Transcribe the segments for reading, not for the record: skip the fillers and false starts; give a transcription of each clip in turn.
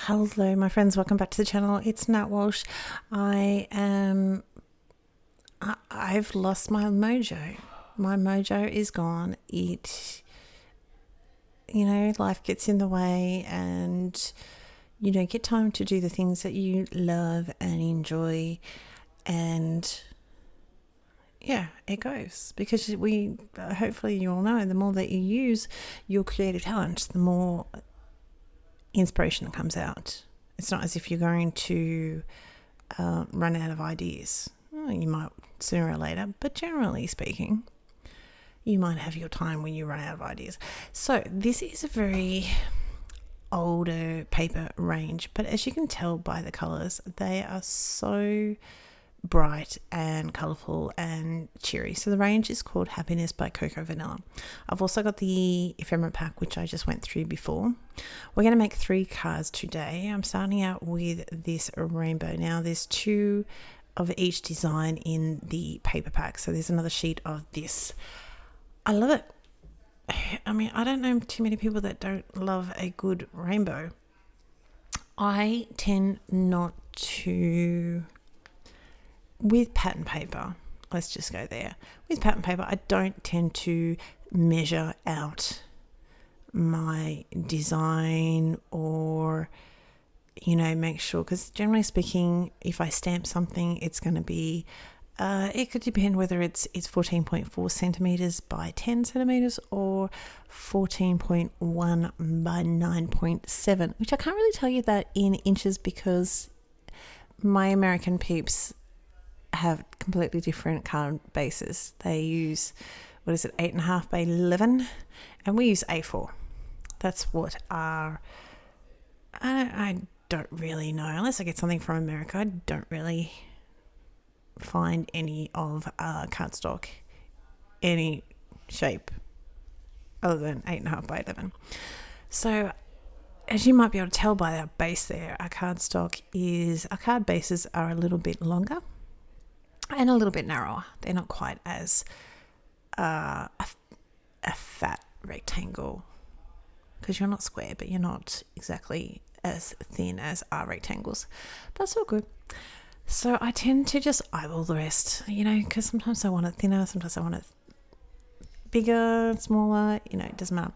Hello, my friends. Welcome back to the channel. It's Nat Walsh. I've lost my mojo. My mojo is gone. Life gets in the way and you don't get time to do the things that you love and enjoy. And yeah, it goes because hopefully you all know, the more that you use your creative talent, the more inspiration that comes out. It's not as if you're going to run out of ideas. Well, you might sooner or later, but generally speaking, you might have your time when you run out of ideas. So this is a very older paper range, but as you can tell by the colours, they are so bright and colourful and cheery. So the range is called Happiness by Coco Vanilla. I've also got the ephemera pack, which I just went through before. We're going to make 3 cards today. I'm starting out with this rainbow. Now there's 2 of each design in the paper pack, so there's another sheet of this. I love it. I mean, I don't know too many people that don't love a good rainbow. I tend not to... With pattern paper, let's just go there. With pattern paper, I don't tend to measure out my design or, make sure, because generally speaking, if I stamp something, it's going to be, it could depend whether it's 14.4 centimeters by 10 centimeters or 14.1 by 9.7, which I can't really tell you that in inches because my American peeps have completely different card bases. They use 8.5 by 11, and we use A4. That's what I don't really know, unless I get something from America. I don't really find any of cardstock any shape other than 8.5 by 11. So as you might be able to tell by our base there, our card bases are a little bit longer and a little bit narrower. They're not quite as a fat rectangle, because you're not square, but you're not exactly as thin as our rectangles. But it's all good. So I tend to just eyeball the rest, because sometimes I want it thinner, sometimes I want it bigger, smaller, it doesn't matter.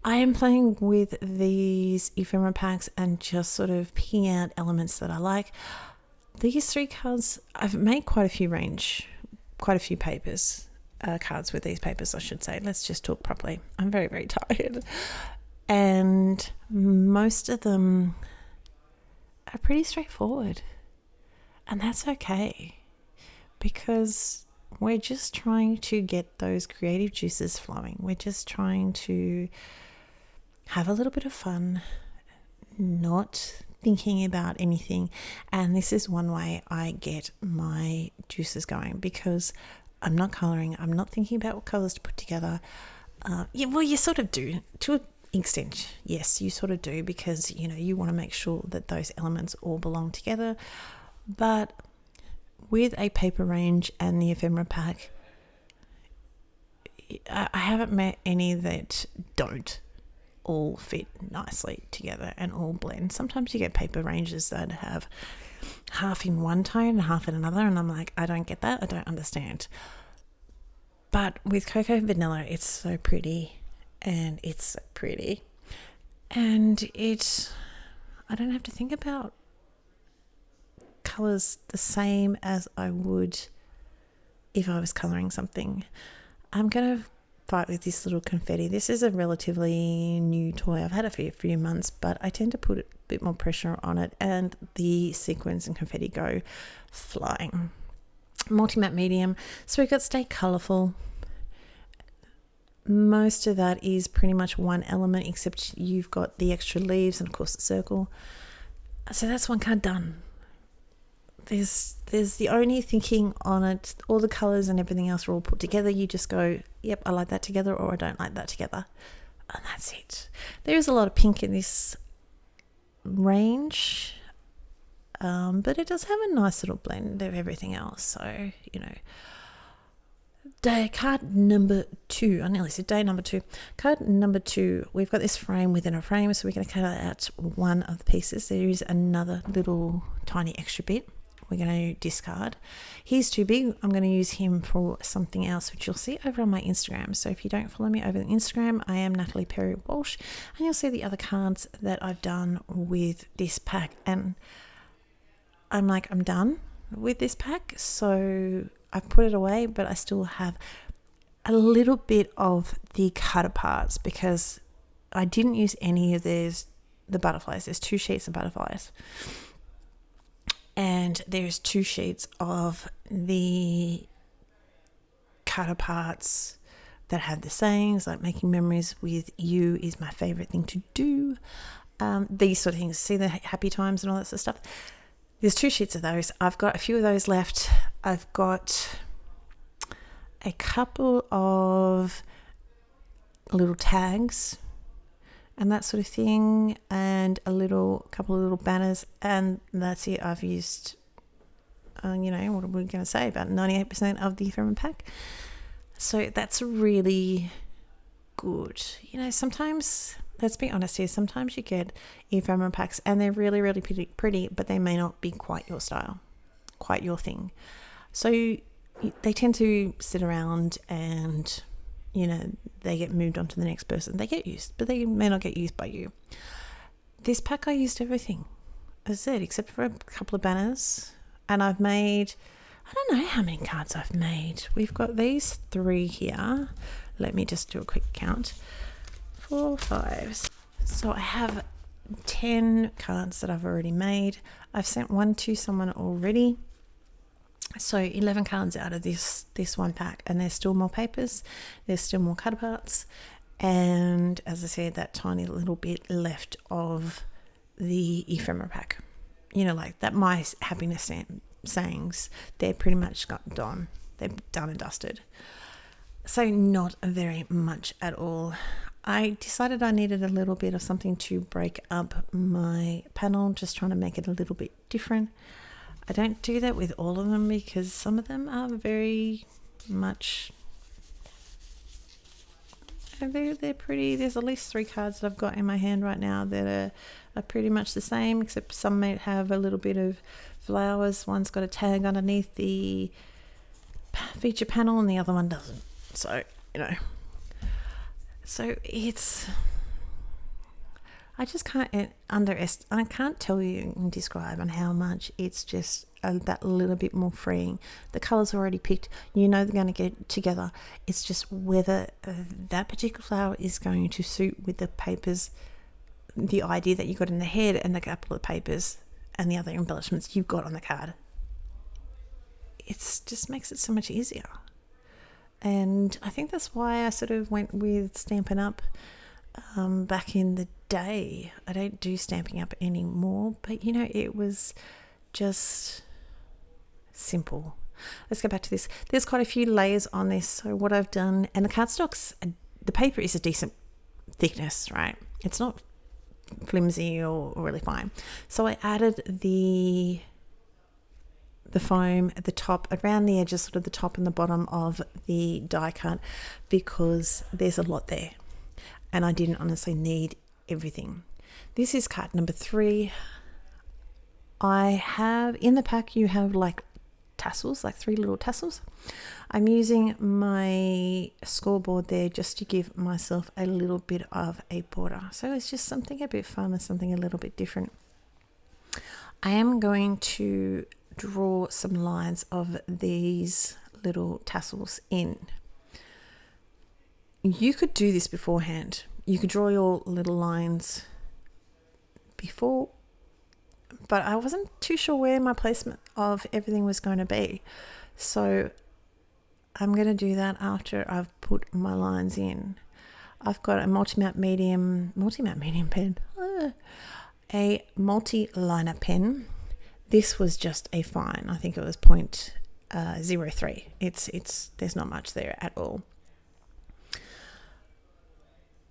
I am playing with these ephemera packs and just sort of picking out elements that I like. These 3 cards, I've made quite a few papers, cards with these papers, I should say. Let's just talk properly. I'm very, very tired. And most of them are pretty straightforward. And that's okay, because we're just trying to get those creative juices flowing. We're just trying to have a little bit of fun, not thinking about anything. And this is one way I get my juices going, because I'm not colouring, I'm not thinking about what colours to put together. You sort of do to an extent. Yes, you sort of do, because you want to make sure that those elements all belong together. But with a paper range and the ephemera pack, I haven't met any that don't all fit nicely together and all blend. Sometimes you get paper ranges that have half in one tone and half in another, and I'm like, I don't get that, I don't understand. But with Coco Vanilla, it's so pretty, and I don't have to think about colours the same as I would if I was colouring something. I'm going to fight with this little confetti. This is a relatively new toy. I've had it for a few months, but I tend to put a bit more pressure on it, and the sequins and confetti go flying. Multi-matte medium, so we've got Stay Colourful. Most of that is pretty much one element, except you've got the extra leaves and of course the circle. So that's one card done. There's the only thinking on it. All the colours and everything else are all put together. You just go, yep, I like that together, or I don't like that together. And that's it. There is a lot of pink in this range, but it does have a nice little blend of everything else. So, Card number 2. I nearly said day number 2. Card number 2. We've got this frame within a frame, so we're going to cut out one of the pieces. There is another little tiny extra bit we're going to discard. He's too big. I'm going to use him for something else, which you'll see over on my Instagram. So if you don't follow me over on Instagram, I am Natalie Perry Walsh, and you'll see the other cards that I've done with this pack. And I'm done with this pack, so I put it away, but I still have a little bit of the cutter parts because I didn't use any of the butterflies. There's 2 sheets of butterflies, and there's 2 sheets of the cutter parts that have the sayings like making memories with you is my favorite thing to do. These sort of things. See the happy times and all that sort of stuff. There's 2 sheets of those. I've got a few of those left. I've got a couple of little tags and that sort of thing, and couple of little banners, and that's it. I've used, what are we going to say, about 98% of the ephemera pack. So that's really good. Sometimes, let's be honest here, sometimes you get ephemera packs and they're really, really pretty, but they may not be quite your style, quite your thing. So they tend to sit around and, they get moved on to the next person. They get used, but they may not get used by you. This pack, I used everything, as I said, except for a couple of banners. And I've made, I don't know how many cards I've made. We've got these 3 here. Let me just do a quick count. 4, 5. So I have 10 cards that I've already made. I've sent one to someone already. So 11 cards out of this one pack, and there's still more papers, there's still more cutter parts, and as I said, that tiny little bit left of the ephemera pack. Like that my happiness sayings, they're pretty much got done. They're done and dusted. So not very much at all. I decided I needed a little bit of something to break up my panel, just trying to make it a little bit different. I don't do that with all of them because some of them are very much, they're pretty. There's at least 3 cards that I've got in my hand right now that are pretty much the same, except some may have a little bit of flowers. One's got a tag underneath the feature panel and the other one doesn't. So, so it's, I just can't I can't tell you and describe on how much it's just that little bit more freeing. The colours are already picked. They're going to get together. It's just whether that particular flower is going to suit with the papers, the idea that you got in the head, and the couple of papers and the other embellishments you've got on the card. It just makes it so much easier. And I think that's why I sort of went with Stampin' Up! Back in the day. I don't do Stamping Up anymore, but it was just simple. Let's go back to this. There's quite a few layers on this. So what I've done, and the cardstocks, the paper is a decent thickness, right? It's not flimsy or really fine. So I added the foam at the top, around the edges, sort of the top and the bottom of the die cut, because there's a lot there. And I didn't honestly need everything. This is card number 3. I have, in the pack, you have like tassels, like 3 little tassels. I'm using my scoreboard there just to give myself a little bit of a border. So it's just something a bit fun and something a little bit different. I am going to draw some lines of these little tassels in. You could do this beforehand. You could draw your little lines before, but I wasn't too sure where my placement of everything was going to be. So I'm going to do that after I've put my lines in. I've got a multi-matte medium pen, a multi-liner pen. This was just a fine. I think it was 0.03. It's there's not much there at all.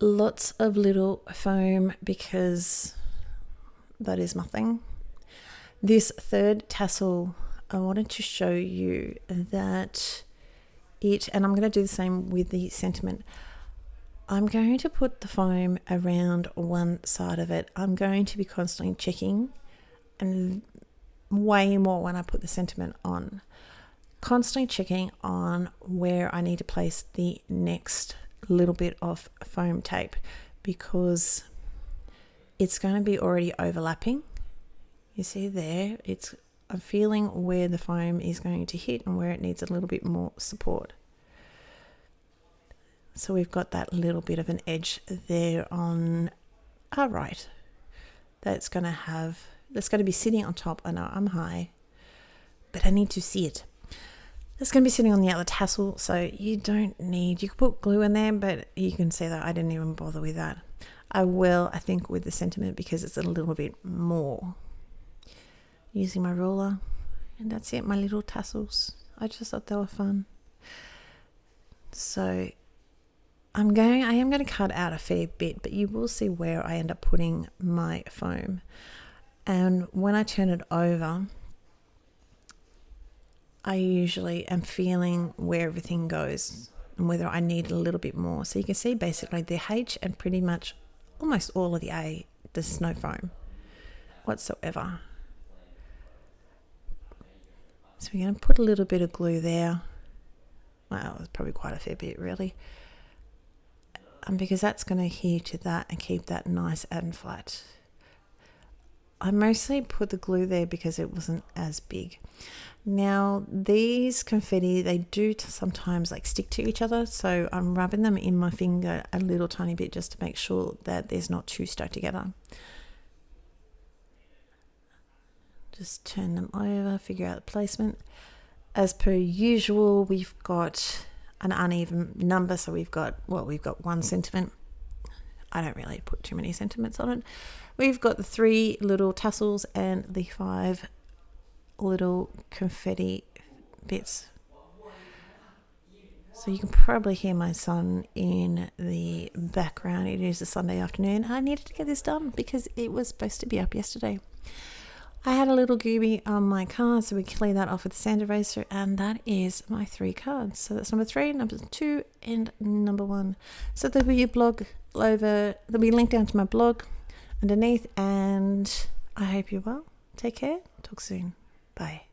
Lots of little foam because that is my thing. This third tassel, I wanted to show you that it, and I'm going to do the same with the sentiment. I'm going to put the foam around one side of it. I'm going to be constantly checking, and way more when I put the sentiment on. Constantly checking on where I need to place the next little bit of foam tape, because it's going to be already overlapping. You see there, I'm feeling where the foam is going to hit and where it needs a little bit more support. So we've got that little bit of an edge there on our right that's going to be sitting on top. I know I'm high, but I need to see it. It's going to be sitting on the outer tassel, so you could put glue in there, but you can see that I didn't even bother with that. I will, I think, with the sentiment, because it's a little bit more. Using my ruler, and that's it, my little tassels. I just thought they were fun. So I am going to cut out a fair bit, but you will see where I end up putting my foam. And when I turn it over, I usually am feeling where everything goes and whether I need a little bit more. So you can see basically the H and pretty much almost all of the A, there's no foam whatsoever. So we're going to put a little bit of glue there. Well, it's probably quite a fair bit, really. Because that's going to adhere to that and keep that nice and flat. I mostly put the glue there because it wasn't as big. Now, these confetti, they do sometimes stick to each other. So I'm rubbing them in my finger a little tiny bit just to make sure that there's not two stuck together. Just turn them over, figure out the placement. As per usual, we've got an uneven number, so we've got one sentiment. I don't really put too many sentiments on it. We've got the 3 little tassels and the 5 little confetti bits. So you can probably hear my son in the background. It is a Sunday afternoon. I needed to get this done because it was supposed to be up yesterday. I had a little gooby on my card, so we clear that off with the sand eraser, and that is my 3 cards. So that's number 3, number 2, and number 1. So there'll be there'll be a link down to my blog underneath, and I hope you're well. Take care. Talk soon. Bye.